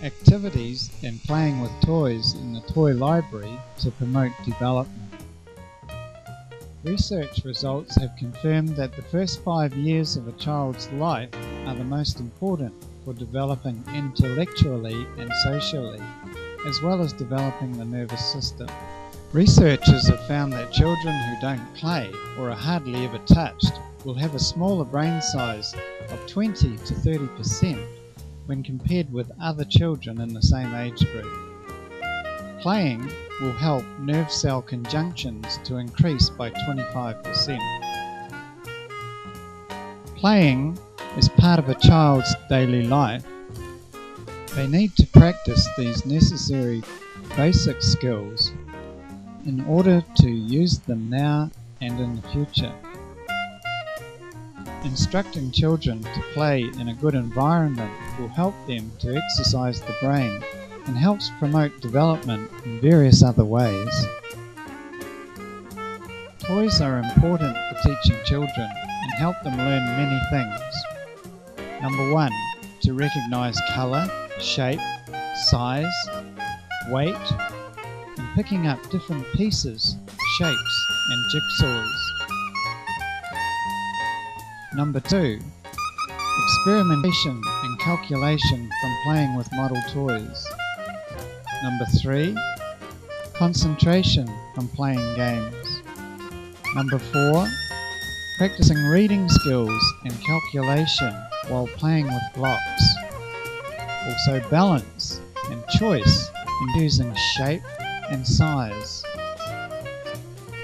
activities and playing with toys in the toy library to promote development. Research results have confirmed that the first 5 years of a child's life are the most important for developing intellectually and socially, as well as developing the nervous system. Researchers have found that children who don't play or are hardly ever touched will have a smaller brain size of 20 to 30% when compared with other children in the same age group. Playing will help nerve cell conjunctions to increase by 25%. Playing is part of a child's daily life. They need to practice these necessary basic skills in order to use them now and in the future. Instructing children to play in a good environment will help them to exercise the brain and helps promote development in various other ways. Toys are important for teaching children and help them learn many things. Number 1, to recognize colour, shape, size, weight, and picking up different pieces, shapes, and jigsaws. Number 2, experimentation and calculation from playing with model toys. Number 3, concentration from playing games. Number 4, practicing reading skills and calculation while playing with blocks. Also balance and choice in using shape and size.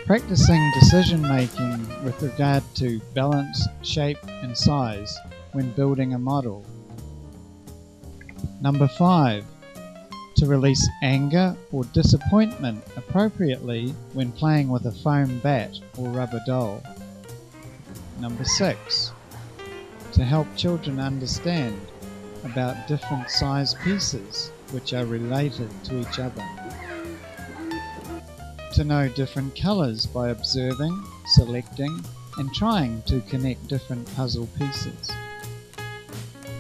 Practicing decision making with regard to balance, shape and size when building a model. Number 5, to release anger or disappointment appropriately when playing with a foam bat or rubber doll. Number 6, to help children understand about different size pieces which are related to each other. To know different colours by observing, selecting and trying to connect different puzzle pieces.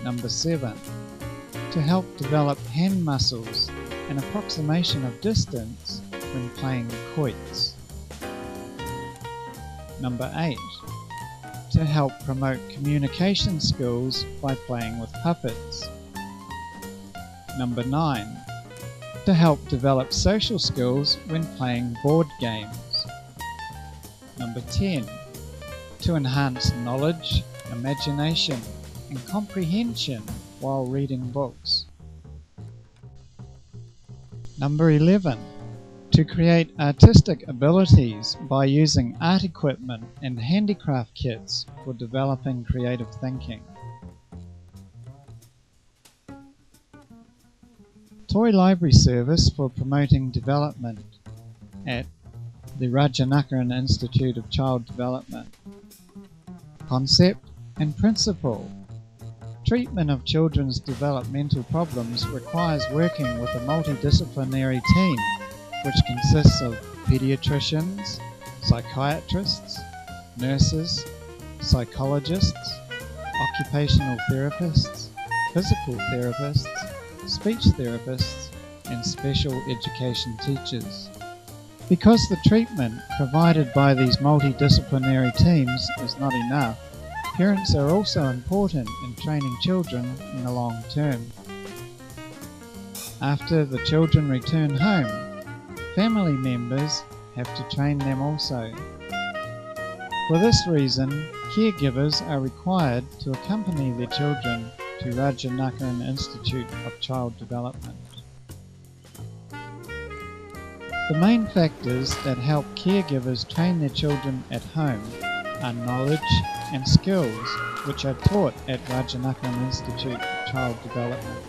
Number 7, to help develop hand muscles and approximation of distance when playing quoits. Number 8, to help promote communication skills by playing with puppets. Number 9, to help develop social skills when playing board games. Number 10, to enhance knowledge, imagination and comprehension while reading books. Number 11, to create artistic abilities by using art equipment and handicraft kits for developing creative thinking. Toy Library Service for promoting development at the Rajanagarindra Institute of Child Development. Concept and principle. Treatment of children's developmental problems requires working with a multidisciplinary team which consists of pediatricians, psychiatrists, nurses, psychologists, occupational therapists, physical therapists, speech therapists and special education teachers. Because the treatment provided by these multidisciplinary teams is not enough, parents are also important in training children in the long term. After the children return home, family members have to train them also. For this reason, caregivers are required to accompany their children to Rajanagarindra Institute of Child Development. The main factors that help caregivers train their children at home are knowledge and skills which are taught at Rajanagarindra Institute of Child Development.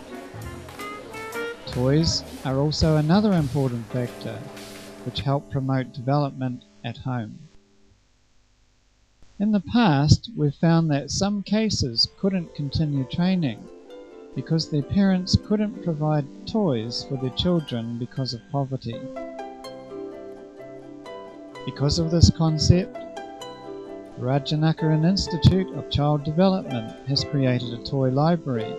Toys are also another important factor which help promote development at home. In the past, we've found that some cases couldn't continue training because their parents couldn't provide toys for their children because of poverty. Because of this concept, Rajanagarindra Institute of Child Development has created a toy library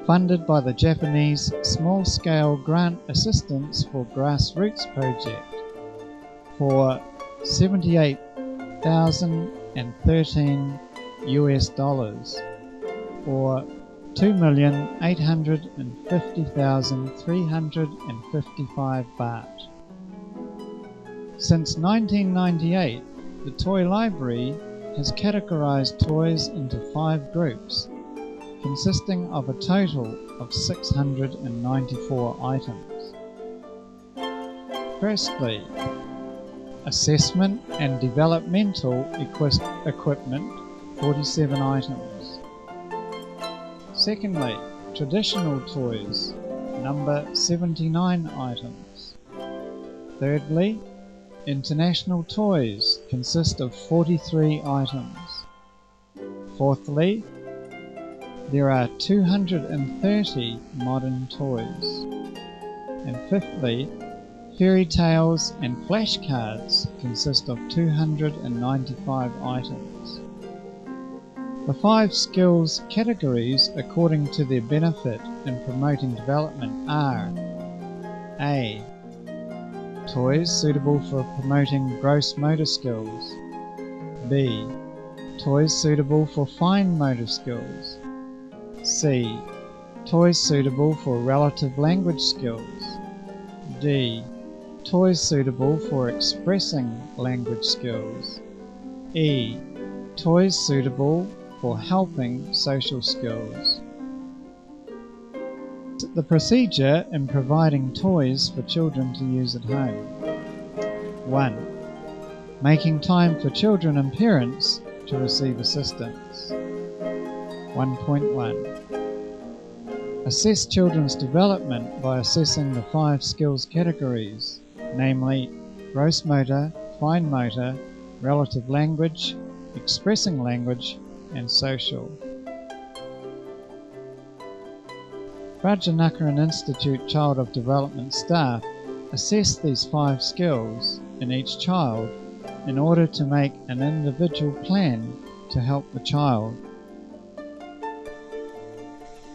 funded by the Japanese Small-Scale Grant Assistance for Grassroots Project for $78,013 or 2,850,355 baht. Since 1998, the Toylibrary has categorized toys into 5 groups, consisting of a total of 694 items. Firstly, assessment and developmental equipment, 47 items. Secondly, traditional toys, number 79 items. Thirdly, international toys consist of 43 items. Fourthly, there are 230 modern toys. And fifthly, fairy tales and flashcards consist of 295 items. The 5 skills categories according to their benefit in promoting development are: A. Toys suitable for promoting gross motor skills. B. Toys suitable for fine motor skills. C. Toys suitable for relative language skills. D. Toys suitable for expressing language skills. E. Toys suitable for helping social skills. The procedure in providing toys for children to use at home. 1. Making time for children and parents to receive assistance. 1.1. Assess children's development by assessing the 5 skills categories, namely gross motor, fine motor, relative language, expressing language, and social. Rajanagarindra Institute Child of Development staff assess these 5 skills in each child in order to make an individual plan to help the child.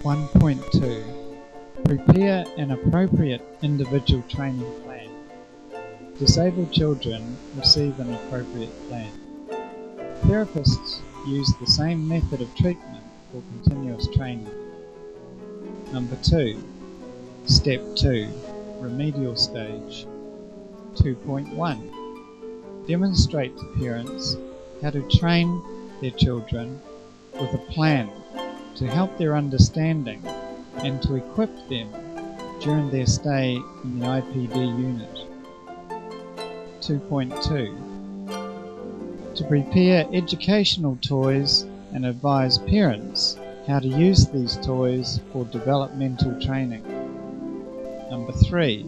1.2. Prepare an appropriate individual training plan. Disabled children receive an appropriate plan. Therapists use the same method of treatment for continuous training. Number 2. Step 2. Remedial stage. 2.1. Demonstrate to parents how to train their children with a plan to help their understanding and to equip them during their stay in the IPD unit. 2.2. To prepare educational toys and advise parents how to use these toys for developmental training. Number 3.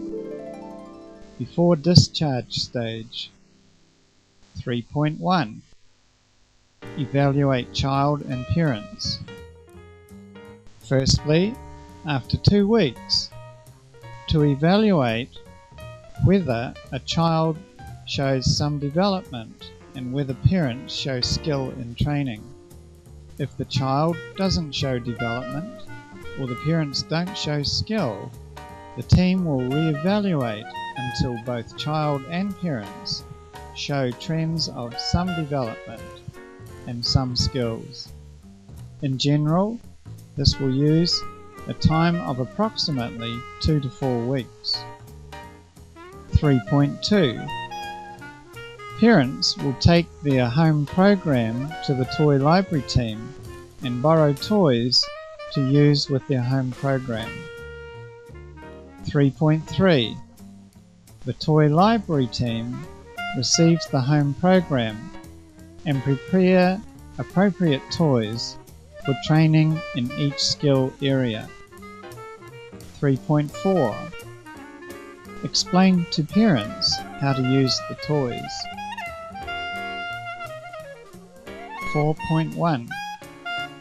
Before discharge stage. 3.1. Evaluate child and parents. Firstly, after 2 weeks, to evaluate whether a child shows some development and whether parents show skill in training. If the child doesn't show development or the parents don't show skill, the team will re-evaluate until both child and parents show trends of some development and some skills. In general, this will use a time of approximately 2 to 4 weeks. 3.2. Parents will take their home program to the Toylibrary team and borrow toys to use with their home program. 3.3. The Toylibrary team receives the home program and prepare appropriate toys for training in each skill area. 3.4. Explain to parents how to use the toys. 4.1.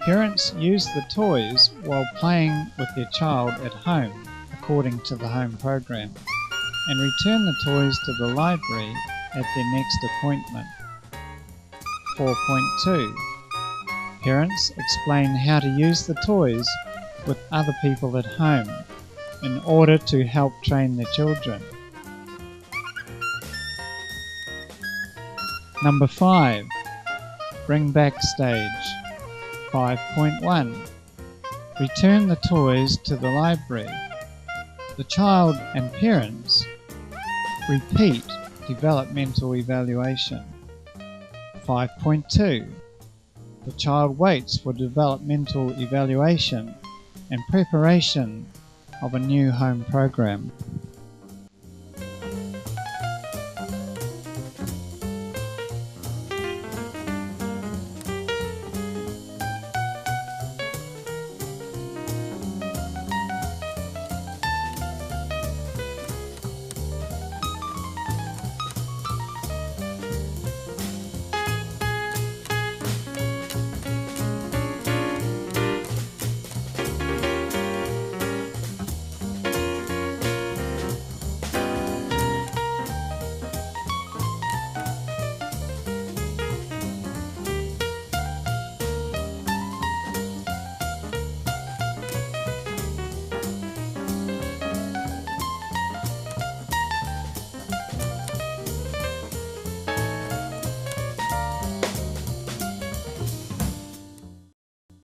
Parents use the toys while playing with their child at home according to the home program and return the toys to the library at their next appointment. 4.2. Parents explain how to use the toys with other people at home in order to help train their children. Number 5. Bring back stage. 5.1. Return the toys to the library. The child and parents repeat developmental evaluation. 5.2. The child waits for developmental evaluation and preparation of a new home program.